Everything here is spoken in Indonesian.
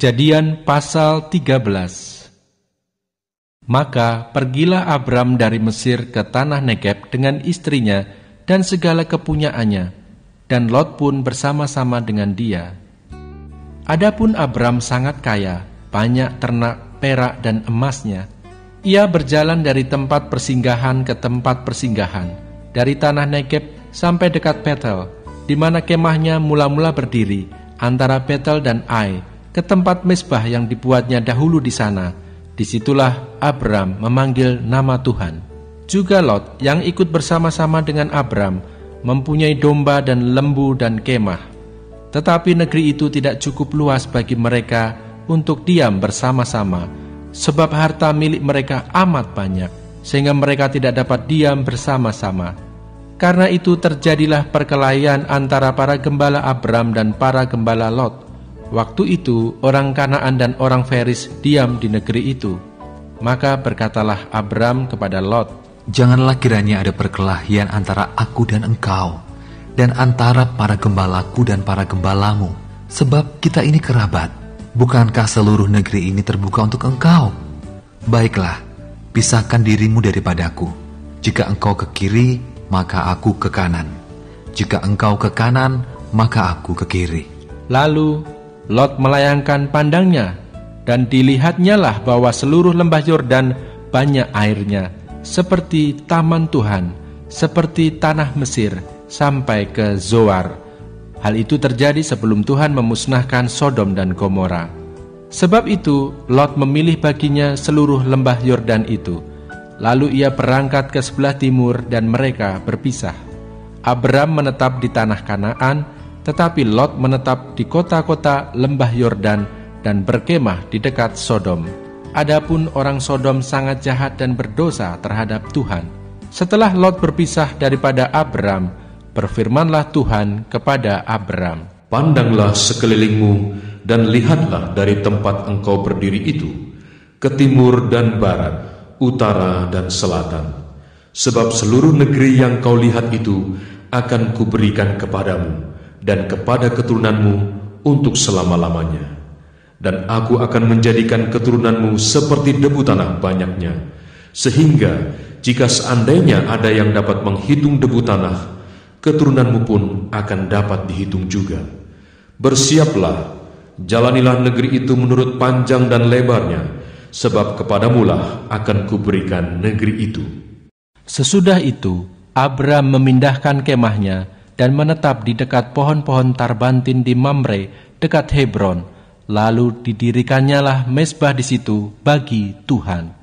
Kejadian pasal 13. Maka pergilah Abram dari Mesir ke tanah Negeb dengan istrinya dan segala kepunyaannya, dan Lot pun bersama-sama dengan dia. Adapun Abram sangat kaya, banyak ternak, perak dan emasnya. Ia berjalan dari tempat persinggahan ke tempat persinggahan, dari tanah Negeb sampai dekat Betel, di mana kemahnya mula-mula berdiri, antara Betel dan Ai, ke tempat mezbah yang dibuatnya dahulu di sana. Disitulah Abram memanggil nama Tuhan. Juga Lot yang ikut bersama-sama dengan Abram mempunyai domba dan lembu dan kemah. Tetapi negeri itu tidak cukup luas bagi mereka untuk diam bersama-sama, sebab harta milik mereka amat banyak, sehingga mereka tidak dapat diam bersama-sama. Karena itu terjadilah perkelahian antara para gembala Abram dan para gembala Lot. Waktu itu orang Kanaan dan orang Feris diam di negeri itu. Maka berkatalah Abram kepada Lot, "Janganlah kiranya ada perkelahian antara aku dan engkau, dan antara para gembalaku dan para gembalamu, sebab kita ini kerabat. Bukankah seluruh negeri ini terbuka untuk engkau? Baiklah, pisahkan dirimu daripadaku. Jika engkau ke kiri, maka aku ke kanan. Jika engkau ke kanan, maka aku ke kiri." Lalu Lot melayangkan pandangnya, dan dilihatnyalah bahwa seluruh lembah Yordan banyak airnya, seperti taman Tuhan, seperti tanah Mesir, sampai ke Zoar. Hal itu terjadi sebelum Tuhan memusnahkan Sodom dan Gomora. Sebab itu Lot memilih baginya seluruh lembah Yordan itu. Lalu ia berangkat ke sebelah timur dan mereka berpisah. Abram menetap di tanah Kanaan, tetapi Lot menetap di kota-kota lembah Yordan dan berkemah di dekat Sodom. Adapun orang Sodom sangat jahat dan berdosa terhadap Tuhan. Setelah Lot berpisah daripada Abram, berfirmanlah Tuhan kepada Abram, "Pandanglah sekelilingmu dan lihatlah dari tempat engkau berdiri itu, ke timur dan barat, utara dan selatan. Sebab seluruh negeri yang kau lihat itu akan kuberikan kepadamu dan kepada keturunanmu untuk selama-lamanya. Dan aku akan menjadikan keturunanmu seperti debu tanah banyaknya, sehingga jika seandainya ada yang dapat menghitung debu tanah, keturunanmu pun akan dapat dihitung juga. Bersiaplah, jalanilah negeri itu menurut panjang dan lebarnya, sebab kepadamulah akan kuberikan negeri itu." Sesudah itu Abram memindahkan kemahnya dan menetap di dekat pohon-pohon tarbantin di Mamre dekat Hebron. Lalu didirikannya lah mezbah di situ bagi Tuhan.